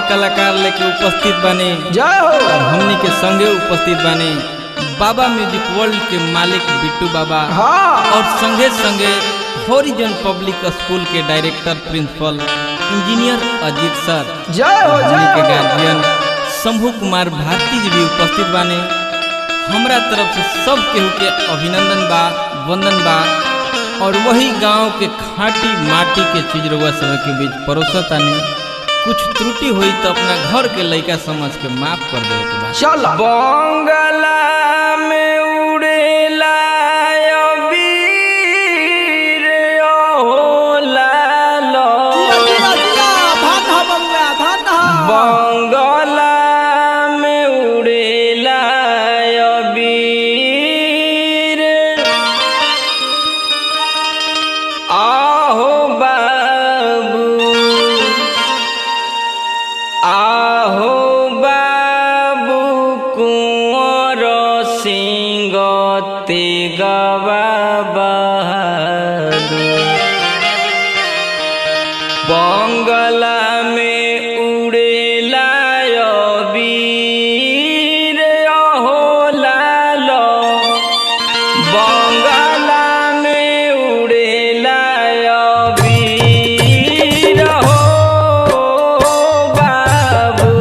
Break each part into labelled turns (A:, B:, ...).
A: कलाकार लेके उपस्थित बने
B: जय हो।
A: और हमनी के संगे उपस्थित बने बाबा म्यूजिक वर्ल्ड के मालिक बिट्टू बाबा और संगे संगे हॉरिजन पब्लिक स्कूल के डायरेक्टर प्रिंसिपल इंजीनियर अजीत सर,
B: जय हो।
A: हमनी के गार्जियन शंभू कुमार भारती जी भी उपस्थित बने। हमरा तरफ से सब केहू के अभिनंदन बा, वंदन बा। और वही गांव के खाटी माटी के चीज रउआ सब के बीच परोसतानी। कुछ त्रुटि हुई तो अपना घर के लड़का समझ के माफ कर दे के बा।
B: चल
A: बंगला में उड़ेला अबीर ओ लालो, बंगला में उड़ेला अबीर, आहो बाबू आहो बाबू कुंवर सिंह तेगवा बहादुर, बंगला में उड़ेला अबीर अहो लालो, बंगला में उड़ेला अबीर हो बाबू,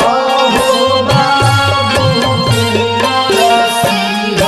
B: आहो बाबू कुंवर सिंह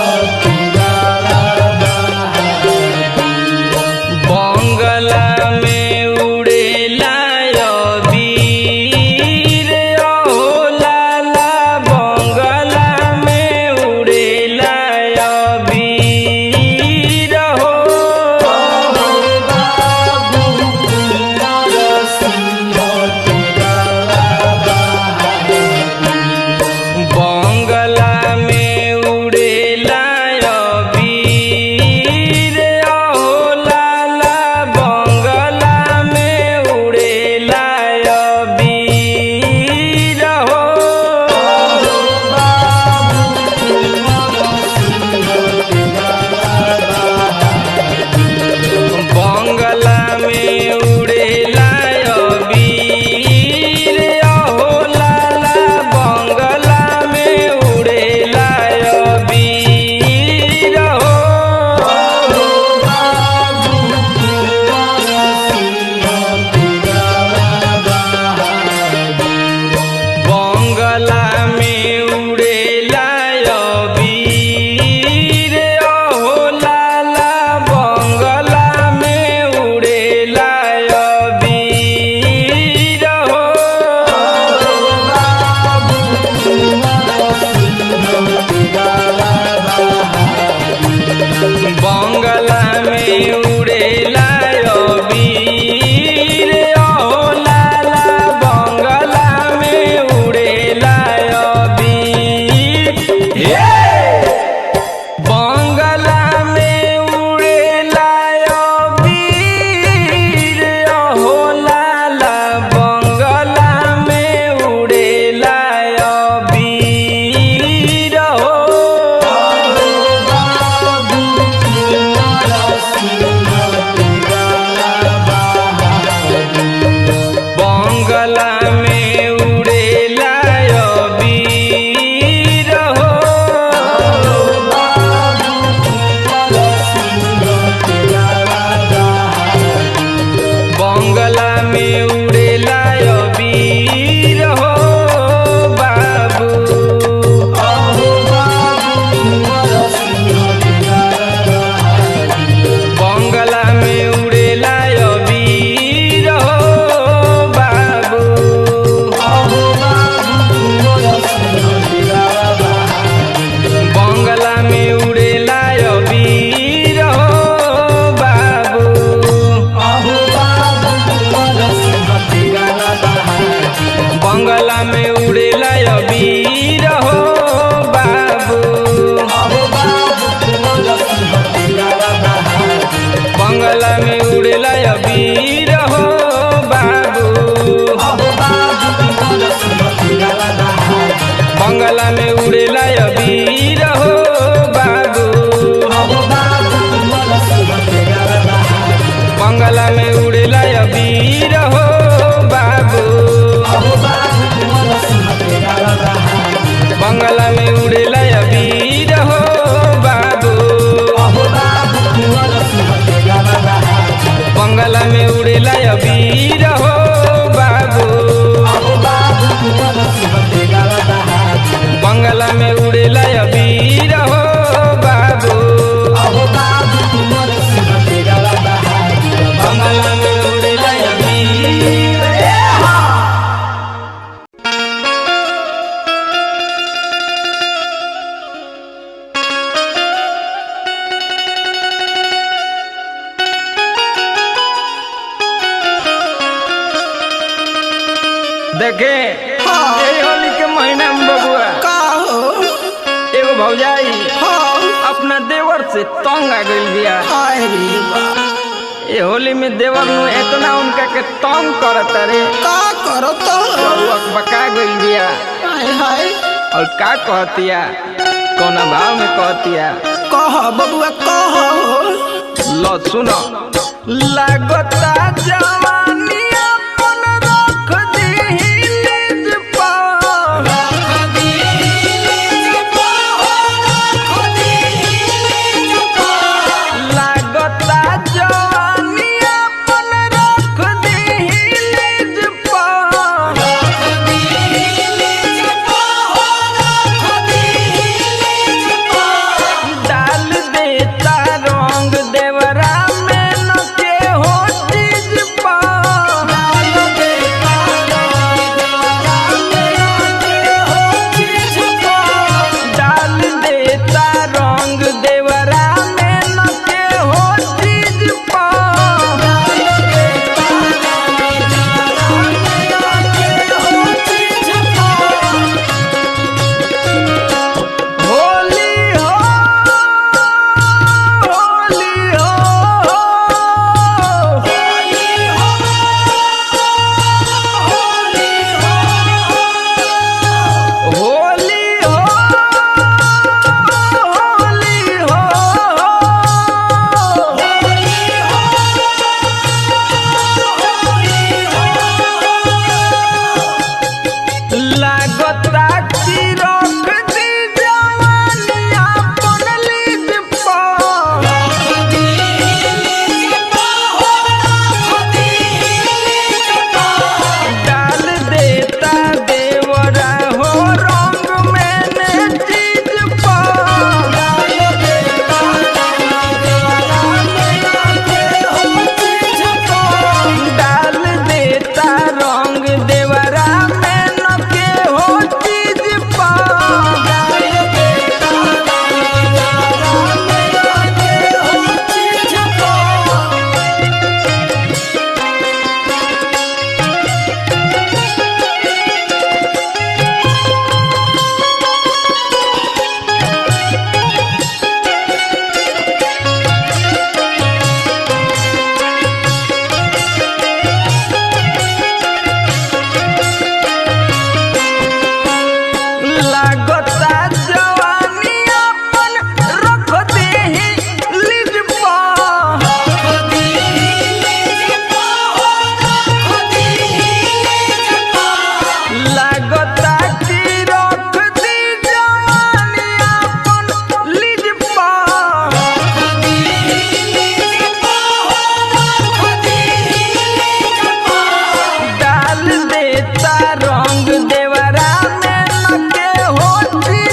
A: बंगला में उड़ेला अबीर हो बाबू, बंगला में उड़ेला अबीर। देखे होली के महीना में बबुआ
B: का हो
A: एगो भौजाई
B: हाँ
A: अपना देवर से तंग आ गई बिया।
B: हाय रे बा
A: ये होली में देवर नु इतना उनका के तंग करत रे,
B: का करो तो
A: बका गई बिया।
B: हाय हाय
A: और का कहतिया, कौना भाव में कहतिया,
B: कह बबुआ कह
A: लो सुनो। लागता जवानी अपन रख दीही निज पाव, लागता जवानी अपन रख दीही निज पाव, डाल देता रंग देवरा में न के हो चीज पाव, डाल देता रंग देवरा में न के हो चीज पाव। होली हो होली हो होली हो होली हो लागता की रख दी जवानी अपन लीज पाव, डाल देता देवरा हो रंग में ने चीज पाव, डाल देता रंग देवरा में न के हो चीज पाव। लागता जवानी अपन रख देही लीज पाव, लागता की रख दी जवानी अपन लीज पाव, डाल देता रंग देवरा में न के हो चीज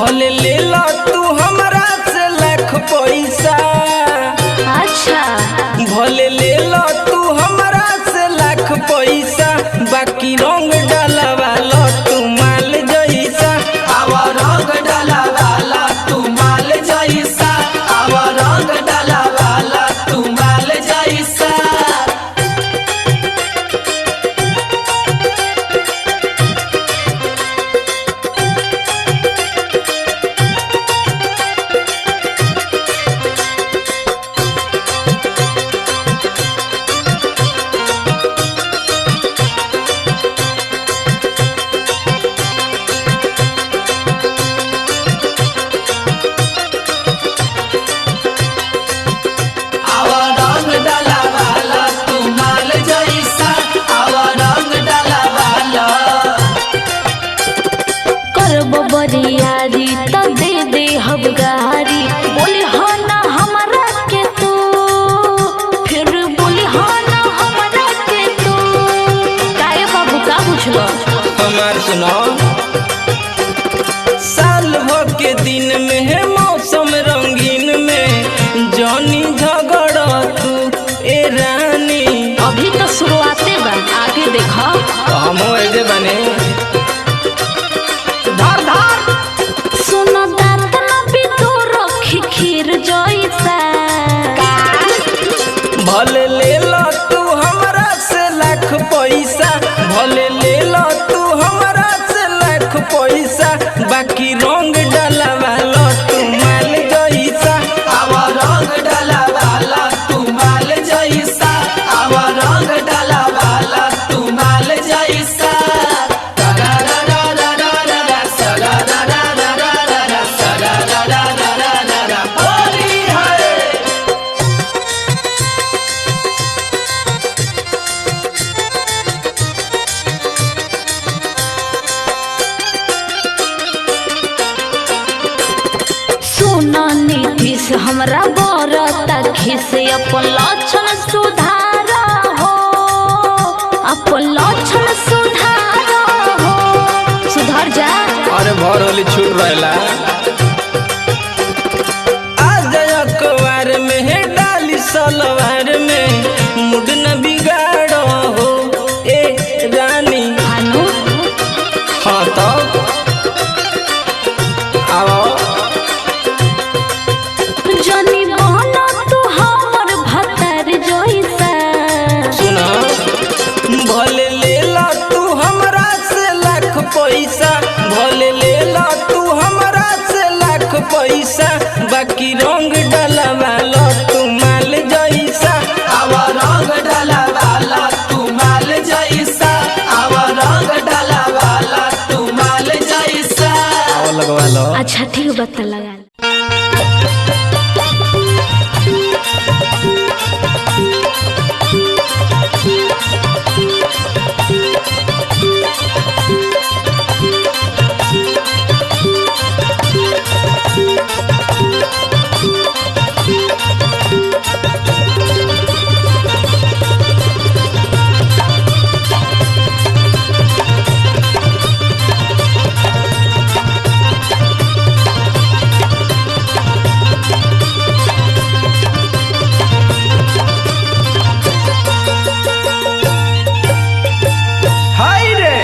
A: भले ले लो तू हमरा से लाख पैसा।
C: अच्छा
A: भले ले लो तू हमरा से लाख पैसा, बाकी रंग डालवा लो तू माल जैसा।
B: आवा रंग डाला वाला तू माल जैसा, आवा रंग डाला वाला तू माल जैसा। आवा रंग डाला वाला तू माल जैसा, आवा रंग डाला वाला।
C: करबो बरियारी तो दे दे हम गारी, बोली हो ना हमरा के तू, फिर बोली हो ना हमरा के तू। काहे बाबू का बुझलो?
A: हमार सुनो, साल भर के दिन में है मौसम रंगीन में, जानी झगड़ा तू ए रानी।
C: अभी तो शुरुआते बा, आगे देखो।
A: तो हम ऐसे बने
B: धार धार
C: सुनो दांत न भी तू रखी खीर जैसा।
A: भले ले लो तू हमरा से लाख पैसा, भले ले लो तू हमरा से लाख पैसा, बाकी रंग डालवा लो तू माल जैसा।
B: आवा रंग डाला वाला तू माल जैसा, आवा रंग डाला वाला तू माल जैसा। होली है।
C: सुनो नीतीश हमरा बरता खिस, अपन लक्षण सुधार हो, अपन लक्षण सुधार हो। सुधर जा।
A: अरे भर होली छूट रहेला। आज अखबार में है डाली सलवार में, मुड न बिगाड़ो हो ए रानी।
C: भानु
A: हाँ तो आओ
C: जनी बहना तू हमर भतर जैसा।
A: सुनो, भले ले लो तू हमरा से लाख पैसा, भले ले लो तू हमरा से लाख पैसा, बाकी रंग डालवा लो तू माल जैसा।
B: आवा रंग डाला वाला तू माल जैसा, आवा रंग डाला वाला तू माल जैसा।
A: आओ लगवा लो।
C: अच्छा ठीक बता लगा।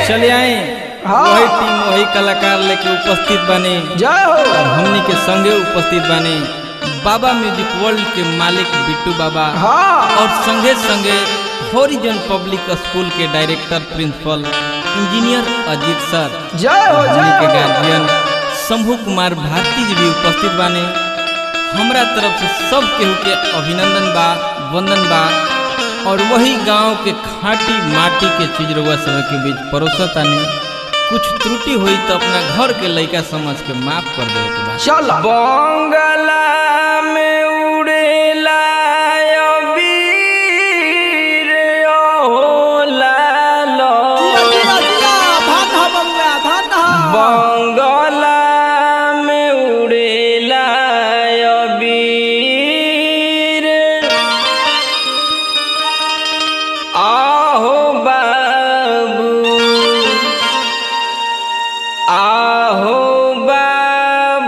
A: चले आए
B: हाँ।
A: वही टीम वही कलाकार लेके उपस्थित बने
B: जय हो।
A: और हमनी के संगे उपस्थित बने बाबा म्यूजिक वर्ल्ड के मालिक बिट्टू बाबा
B: हाँ।
A: और संगे संगे हॉरिजन पब्लिक स्कूल के डायरेक्टर प्रिंसिपल इंजीनियर अजीत सर,
B: जय हो
A: हमनी के
B: जय हो।
A: गार्जियन शंभू कुमार भारती जी भी उपस्थित बने। हमरा तरफ से सब केहू के अभिनंदन बा, वंदन बा। और वही गांव के खाटी माटी के चीज रउआ समय के बीच परोसतानी। कुछ त्रुटि हुई तो अपना घर के लड़का समझ के माफ कर दे के बाद।
B: चल
A: बंगला में उड़ेला अबीर ओ लालो। बंगला में उड़ेला अबीर, आहो बाबू आहो बाबू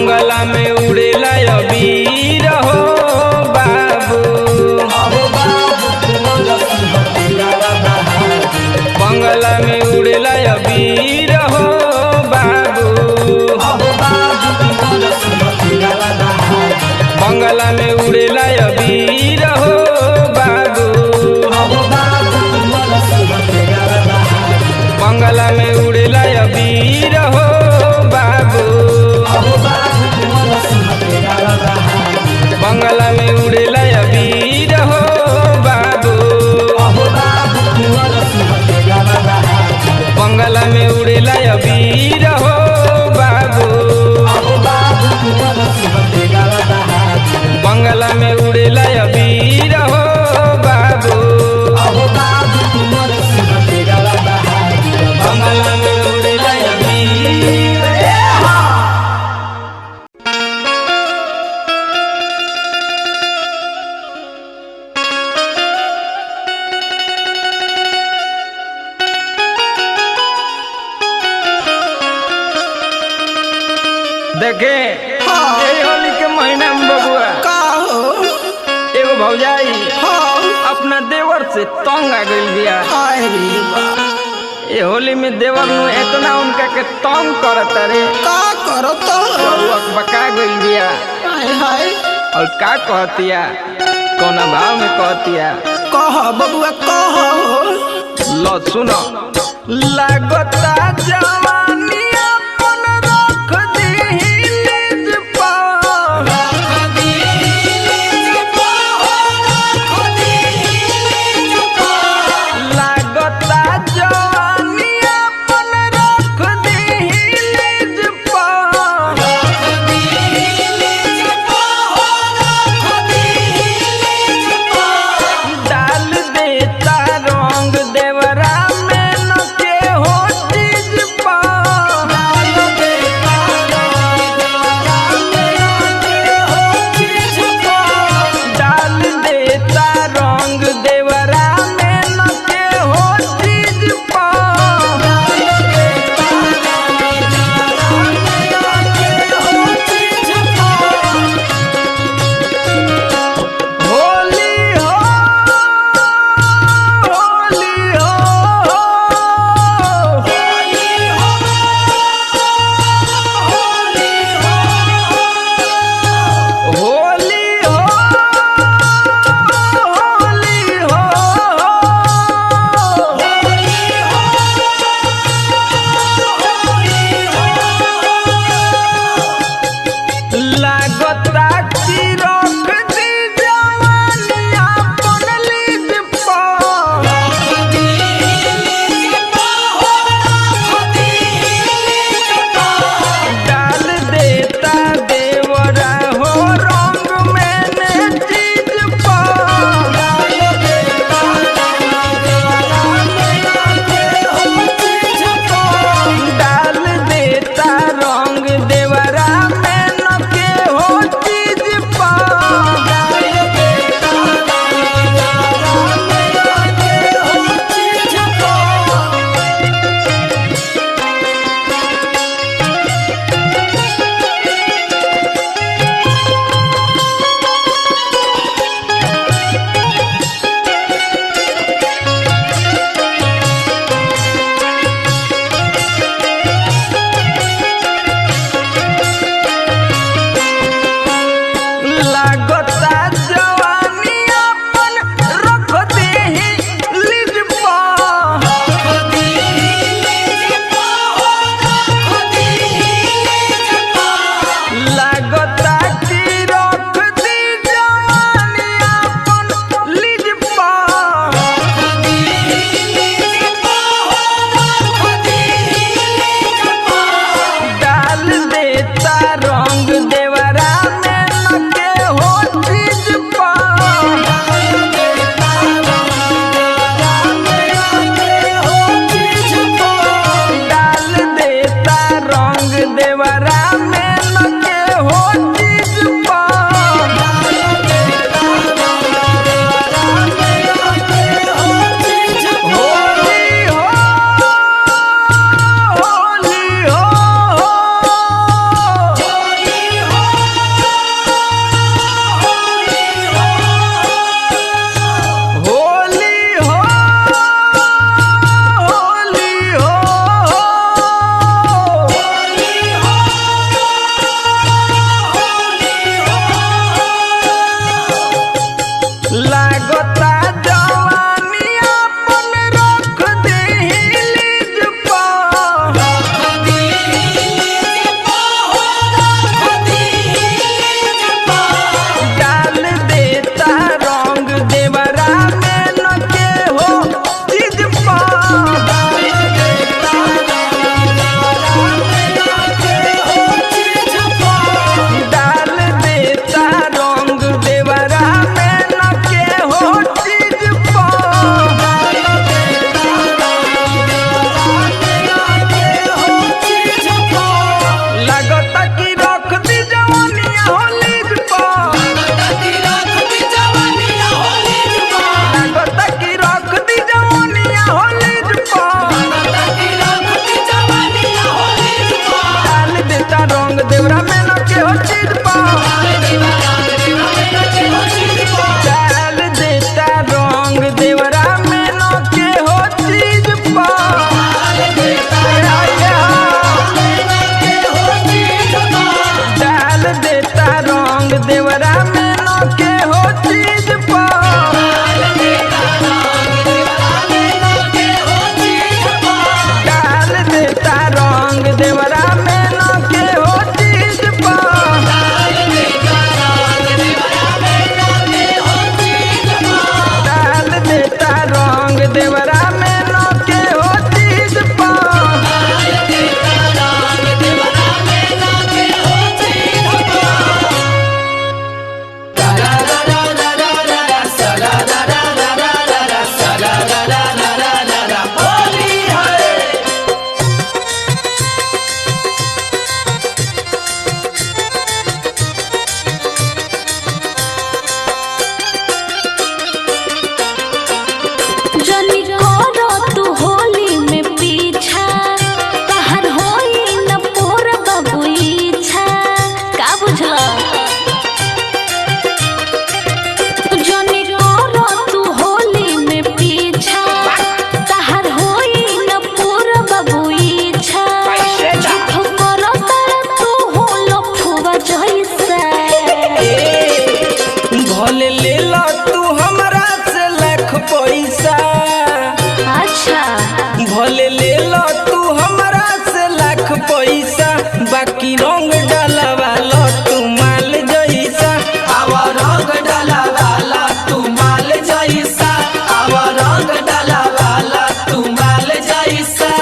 A: बंगला में उड़ेला अबीर हो बाबू, बंगला में उड़ेला अबीर हो बाबू, बंगला में उड़ेला अबीर हो बाबू, बंगला में उड़ेला अबीर हो बाबू, बंगला में उड़ेला अबीर हो बाबू, बंगला में उड़ेला अबीर हो बाबू, बंगला में उड़ेला अबीर हो बाबू, बंगला में उड़ेला अबीर। देखे यही होली के महीना में बबुआ
B: का हो
A: एगो भौजाई
B: हाँ
A: अपना देवर से तंग आ गई बिया।
B: हाय रे बा
A: ये होली में देवर नु इतना उनका के तंग करत रे
B: का करो तो
A: बबुआ बका गई बिया।
B: हाय हाय
A: और का कहतिया कौन भाव में कहतिया
B: कह बबुआ कह
A: लो सुनो लागता जवानी अपन रख दीही निज पर, लागता जवानी अपन रख दीही निज पर, डाल देता रंग देवरा में न के हो चीज पर। देवरा में नोके हो चीज पर डाल देता रंग देवरा में नोके हो चीज पर डाल देता रंग देवरा में नोके हो चीज पर
C: जनी करो तू होली में पीछा तहर होई न पोर बबुईछा का बुझला जनी करो तू होली में पीछा तहर होई न पोर बबुईछा झूठ करो तर तू हो लफुआ जैसा
A: भले ले लो तू हमरा से लाख पैसा
C: अच्छा
A: भले ले लो तू हमरा से लाख पैसा बाकी रंग डालवा लो तू माल जैसा
B: आवा रंग डाला वाला तू माल जैसा आवा रंग डाला वाला तू माल जैसा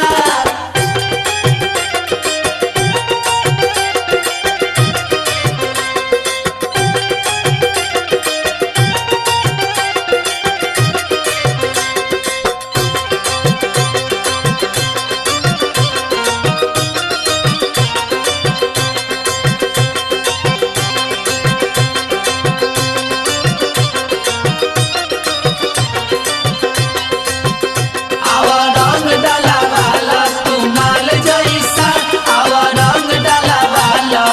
B: आवा रंग डाला वाला तू माल जैसा आवा रंग डाला वाला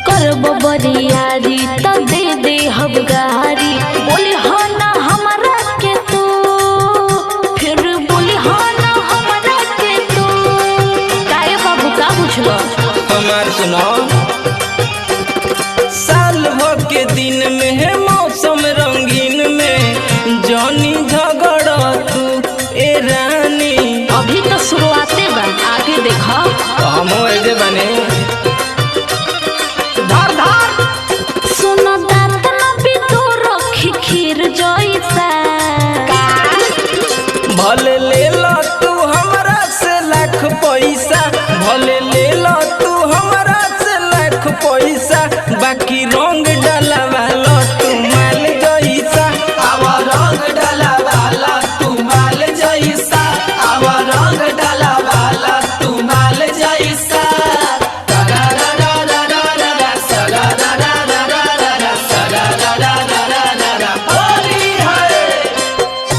C: करब बरियारी त दे हब गारी बोली हो ना हमरा के तू फिर बोली हो ना हमरा के तू काहे बाबू का बुझलो
A: हमार सुनो साल भर के दिन में है मौसम रंगीन में जॉनी झगड़ तू ए रानी
C: अभी तो शुरुआते बा आगे देखो
A: हम ऐसे बने धर धर
C: सुनो दांत न भी तू रखी खीर जैसा
A: भले ले लो तू हमरा से लाख पैसा भले ले लो तू हमरा से लाख पैसा बाकी रंग डालवा लो तू माल जैसा
B: आवा रंग डाला वाला तू माल जैसा आवा रंग डाला वाला तू माल जैसा होली है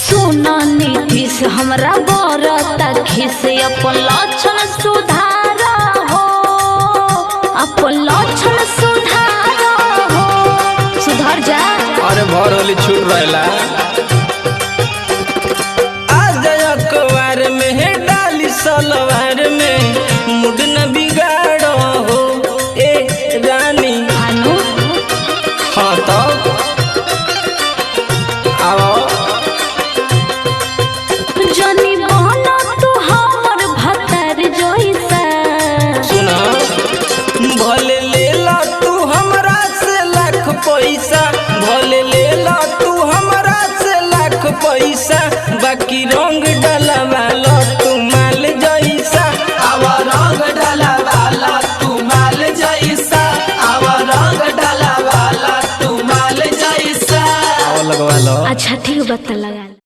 C: सुनो नीतीश हमरा बरता खिस अपन लक्षण सुधार हो अपन लक्षण सुधार हो सुधर जा
A: अरे भर होली छूट रहेला आज अखबार में है डाली सलवार में मुड न बिगाड़ो हो ए रानी
C: भानु
A: हाँ तो आओ
C: जनी बहना तू हमर भतर जैसा
A: सुनो भले ले लो तू हमरा से लाख पैसा भले ले लो तू हमरा से लाख पैसा बाकी रंग डालवा लो तू माल जैसा
B: आवा रंग डाला वाला तू माल जैसा आवा रंग डाला वाला तू माल जैसा
A: लगवा लो
C: अच्छा ठीक बात लगा